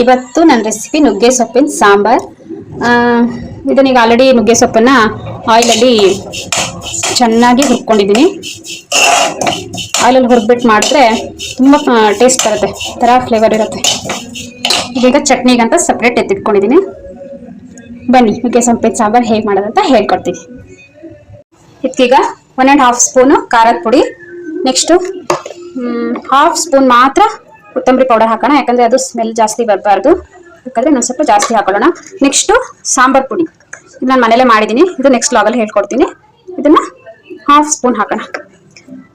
ಇವತ್ತು ನನ್ನ ರೆಸಿಪಿ ನುಗ್ಗೆ ಸೊಪ್ಪಿನ ಸಾಂಬಾರ್. ಇದನ್ನೀಗ ಆಲ್ರೆಡಿ ನುಗ್ಗೆ ಸೊಪ್ಪನ್ನ ಆಯಿಲಲ್ಲಿ ಚೆನ್ನಾಗಿ ಹುರ್ಕೊಂಡಿದ್ದೀನಿ. ಆಯಿಲಲ್ಲಿ ಹುರಿದ್ಬಿಟ್ಟು ಮಾಡಿದ್ರೆ ತುಂಬ ಟೇಸ್ಟ್ ಬರುತ್ತೆ, ಥರ ಫ್ಲೇವರ್ ಇರುತ್ತೆ. ಇದೀಗ ಚಟ್ನಿಗಂತ ಸಪ್ರೇಟ್ ಎತ್ತಿಟ್ಕೊಂಡಿದ್ದೀನಿ. ಬನ್ನಿ ನುಗ್ಗೆ ಸೊಪ್ಪಿನ ಸಾಂಬಾರ್ ಹೇಗೆ ಮಾಡೋದಂತ ಹೇಳ್ಕೊಡ್ತೀನಿ. ಇದಕ್ಕೀಗ 1.5 ಸ್ಪೂನು ಖಾರದ ಪುಡಿ, ನೆಕ್ಸ್ಟು 1/2 ಸ್ಪೂನ್ ಮಾತ್ರ ಕೊತ್ತಂಬರಿ ಪೌಡರ್ ಹಾಕೋಣ, ಯಾಕಂದರೆ ಅದು ಸ್ಮೆಲ್ ಜಾಸ್ತಿ ಬರಬಾರ್ದು. ಯಾಕಂದರೆ ನಾನು ಸ್ವಲ್ಪ ಜಾಸ್ತಿ ಹಾಕೊಳ್ಳೋಣ. ನೆಕ್ಸ್ಟು ಸಾಂಬಾರ್ ಪುಡಿ, ಇದು ನಾನು ಮನೇಲೆ ಮಾಡಿದ್ದೀನಿ, ಇದು ನೆಕ್ಸ್ಟ್ ಲಾಗಲ್ಲಿ ಹೇಳ್ಕೊಡ್ತೀನಿ. ಇದನ್ನು 1/2 ಸ್ಪೂನ್ ಹಾಕೋಣ.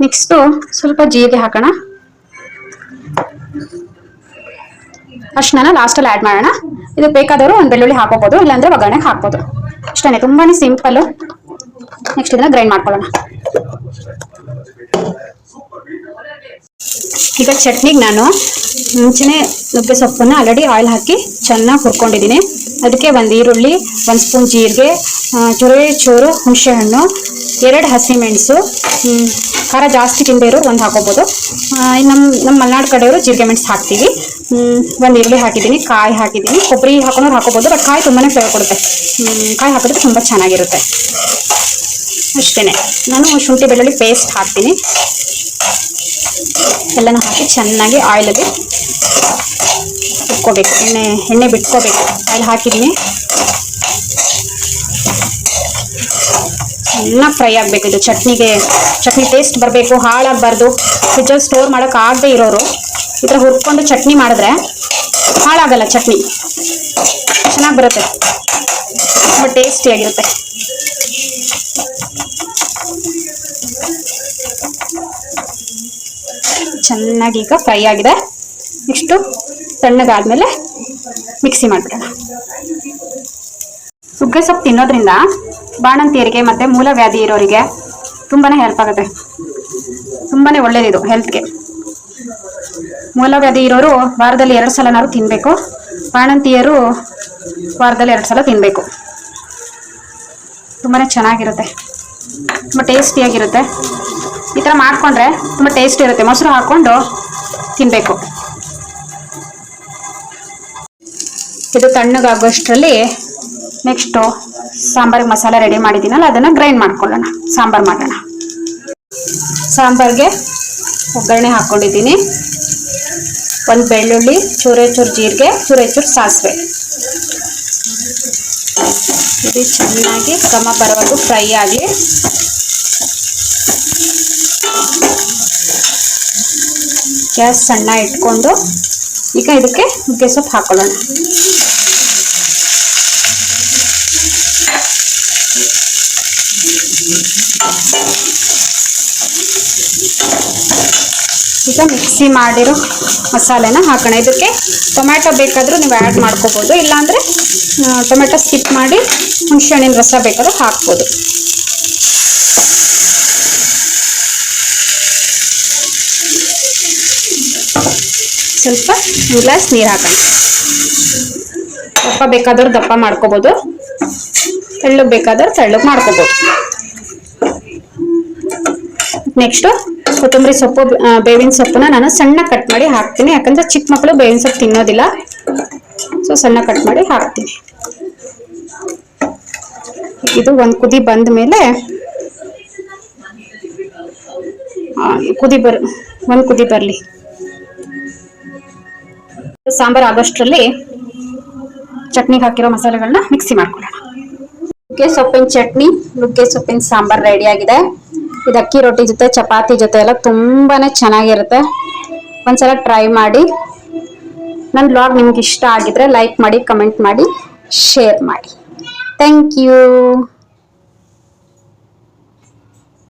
ನೆಕ್ಸ್ಟು ಸ್ವಲ್ಪ ಜೀರಿಗೆ ಹಾಕೋಣ, ಅಷ್ಟನ್ನ ಲಾಸ್ಟಲ್ಲಿ ಆ್ಯಡ್ ಮಾಡೋಣ. ಇದು ಬೇಕಾದವರು ಒಂದು ಬೆಳ್ಳುಳ್ಳಿ ಹಾಕೋಬೋದು, ಇಲ್ಲಾಂದರೆ ಒಗ್ಗರಣೆಗೆ ಹಾಕ್ಬೋದು. ಅಷ್ಟೇ, ತುಂಬಾ ಸಿಂಪಲ್ಲು. ನೆಕ್ಸ್ಟ್ ಇದನ್ನು ಗ್ರೈಂಡ್ ಮಾಡ್ಕೊಳ್ಳೋಣ. ಈಗ ಚಟ್ನಿಗೆ ನಾನು ಮುಂಚೆನೇ ನುಗ್ಗೆ ಸೊಪ್ಪನ್ನು ಆಲ್ರೆಡಿ ಆಯಿಲ್ ಹಾಕಿ ಚೆನ್ನಾಗಿ ಹುರ್ಕೊಂಡಿದ್ದೀನಿ. ಅದಕ್ಕೆ 1 ಈರುಳ್ಳಿ, 1 ಸ್ಪೂನ್ ಜೀರಿಗೆ, ಚೂರು ಹುಣಸೆ ಹಣ್ಣು, 2 ಹಸಿಮೆಣಸು, ಖಾರ ಜಾಸ್ತಿ ತಿಂದೇ ಇರೋರು 1 ಹಾಕೋಬೋದು. ನಮ್ಮ ಮಲೆನಾಡು ಕಡೆಯವರು ಜೀರಿಗೆ ಮೆಣಸು ಹಾಕ್ತೀವಿ. 1 ಈರುಳ್ಳಿ ಹಾಕಿದ್ದೀನಿ, ಕಾಯಿ ಹಾಕಿದ್ದೀನಿ. ಕೊಬ್ಬರಿ ಹಾಕೋರು ಹಾಕೋಬೋದು, ಬಟ್ ಕಾಯಿ ತುಂಬಾ ಫ್ಲೇವರ್ ಕೊಡುತ್ತೆ. ಕಾಯಿ ಹಾಕಿದ್ರೆ ತುಂಬ ಚೆನ್ನಾಗಿರುತ್ತೆ. ಅಷ್ಟೇ, ನಾನು ಶುಂಠಿ ಬೆಳ್ಳುಳ್ಳಿ ಪೇಸ್ಟ್ ಹಾಕ್ತೀನಿ. ಎಲ್ಲನೂ ಹಾಕಿ ಚೆನ್ನಾಗಿ ಆಯಿಲಲ್ಲಿ ಇಟ್ಕೋಬೇಕು, ಎಣ್ಣೆ ಬಿಟ್ಕೋಬೇಕು. ಆಯಿಲ್ ಹಾಕಿದ್ದೀನಿ, ಚೆನ್ನಾಗಿ ಫ್ರೈ ಆಗಬೇಕು. ಇದು ಚಟ್ನಿ ಟೇಸ್ಟ್ ಬರಬೇಕು, ಹಾಳಾಗಬಾರ್ದು. ಫ್ರಿಜ್ಜಲ್ಲಿ ಸ್ಟೋರ್ ಮಾಡೋಕೆ ಆಗದೆ ಇರೋರು ಈ ಥರ ಹುರ್ಕೊಂಡು ಚಟ್ನಿ ಮಾಡಿದ್ರೆ ಹಾಳಾಗಲ್ಲ, ಚಟ್ನಿ ಚೆನ್ನಾಗಿ ಬರುತ್ತೆ, ತುಂಬ ಟೇಸ್ಟಿಯಾಗಿರುತ್ತೆ. ಚೆನ್ನಾಗಿ ಈಗ ಫ್ರೈ ಆಗಿದೆ. ನೆಕ್ಸ್ಟು ತಣ್ಣಗಾದ್ಮೇಲೆ ಮಿಕ್ಸಿ ಮಾಡಿಬಿಡೋಣ. ನುಗ್ಗೆ ಸೊಪ್ಪು ತಿನ್ನೋದ್ರಿಂದ ಬಾಣಂತಿಯರಿಗೆ ಮತ್ತು ಮೂಲವ್ಯಾಧಿ ಇರೋರಿಗೆ ತುಂಬಾ ಹೆಲ್ಪ್ ಆಗುತ್ತೆ, ತುಂಬಾ ಒಳ್ಳೇದಿದು ಹೆಲ್ತ್ಗೆ. ಮೂಲವ್ಯಾಧಿ ಇರೋರು ವಾರದಲ್ಲಿ 2 ಸಲನಾದ್ರು ತಿನ್ನಬೇಕು, ಬಾಣಂತಿಯರು ವಾರದಲ್ಲಿ 2 ಸಲ ತಿನ್ನಬೇಕು. ತುಂಬಾ ಚೆನ್ನಾಗಿರುತ್ತೆ, ತುಂಬ ಟೇಸ್ಟಿಯಾಗಿರುತ್ತೆ. ಈ ಥರ ಮಾಡಿಕೊಂಡ್ರೆ ತುಂಬ ಟೇಸ್ಟಿ ಇರುತ್ತೆ. ಮೊಸರು ಹಾಕ್ಕೊಂಡು ತಿನ್ನಬೇಕು. ಇದು ತಣ್ಣಗಾಗೋಷ್ಟರಲ್ಲಿ ನೆಕ್ಸ್ಟು ಸಾಂಬಾರಿಗೆ ಮಸಾಲೆ ರೆಡಿ ಮಾಡಿದ್ದೀನಲ್ಲ, ಅದನ್ನು ಗ್ರೈಂಡ್ ಮಾಡ್ಕೊಳ್ಳೋಣ, ಸಾಂಬಾರು ಮಾಡೋಣ. ಸಾಂಬಾರಿಗೆ ಒಗ್ಗರಣೆ ಹಾಕ್ಕೊಂಡಿದ್ದೀನಿ. 1 ಬೆಳ್ಳುಳ್ಳಿ, ಚೂರು ಜೀರಿಗೆ, ಚೂರು ಸಾಸಿವೆ. ಇದು ಚೆನ್ನಾಗಿ ಘಮ ಬರುವವರೆಗೂ ಫ್ರೈ ಆಗಲಿ. ಗ್ಯಾಸ್ ಸಣ್ಣ ಇಟ್ಕೊಂಡು ಈಗ ಇದಕ್ಕೆ ನುಗ್ಗೆ ಸೊಪ್ಪು ಹಾಕೊಳ್ಳೋಣ. ಈಗ ಮಿಕ್ಸಿ ಮಾಡಿರೋ ಮಸಾಲೆನ ಹಾಕೋಣ. ಇದಕ್ಕೆ ಟೊಮ್ಯಾಟೊ ಬೇಕಾದರೂ ನೀವು ಆ್ಯಡ್ ಮಾಡ್ಕೋಬೋದು, ಇಲ್ಲಾಂದರೆ ಟೊಮೆಟೊ ಸ್ಕಿಪ್ ಮಾಡಿ ಹುಣಸೆಹಣ್ಣಿನ ರಸ ಬೇಕಾದ್ರೂ ಹಾಕ್ಬೋದು. ಸ್ವಲ್ಪ 1 ಗ್ಲಾಸ್ ನೀರು ಹಾಕೋಣ. ದಪ್ಪ ಬೇಕಾದವ್ರು ದಪ್ಪ ಮಾಡ್ಕೋಬೋದು, ತೆಳ್ಳಗೆ ಬೇಕಾದವ್ರು ತೆಳ್ಳಗೆ ಮಾಡ್ಕೋಬೋದು. ನೆಕ್ಸ್ಟು ಕೊತ್ತಂಬರಿ ಸೊಪ್ಪು, ಬೇವಿನ ಸೊಪ್ಪನ್ನ ನಾನು ಸಣ್ಣ ಕಟ್ ಮಾಡಿ ಹಾಕ್ತೀನಿ, ಯಾಕಂದರೆ ಚಿಕ್ಕ ಮಕ್ಕಳು ಬೇವಿನ ಸೊಪ್ಪು ತಿನ್ನೋದಿಲ್ಲ. ಸೊ ಸಣ್ಣ ಕಟ್ ಮಾಡಿ ಹಾಕ್ತೀನಿ. ಇದು 1 ಕುದಿ ಬಂದ ಮೇಲೆ 1 ಕುದಿ ಬರಲಿ. ಸಾಂಬಾರು ಆಗೋಷ್ಟರಲ್ಲಿ ಚಟ್ನಿಗೆ ಹಾಕಿರೋ ಮಸಾಲೆಗಳನ್ನ ಮಿಕ್ಸಿ ಮಾಡ್ಕೊಳ್ಳೋಣ. ನುಗ್ಗೆ ಸೊಪ್ಪಿನ ಚಟ್ನಿ, ನುಗ್ಗೆ ಸೊಪ್ಪಿನ ಸಾಂಬಾರು ರೆಡಿ ಆಗಿದೆ. ಇದು ಅಕ್ಕಿ ರೊಟ್ಟಿ ಜೊತೆ, ಚಪಾತಿ ಜೊತೆ ಎಲ್ಲ ತುಂಬಾ ಚೆನ್ನಾಗಿರುತ್ತೆ. ಒಂದ್ಸಲ ಟ್ರೈ ಮಾಡಿ. ನನ್ನ ಬ್ಲಾಗ್ ನಿಮ್ಗೆ ಇಷ್ಟ ಆಗಿದ್ರೆ ಲೈಕ್ ಮಾಡಿ, ಕಮೆಂಟ್ ಮಾಡಿ, ಶೇರ್ ಮಾಡಿ. Thank you.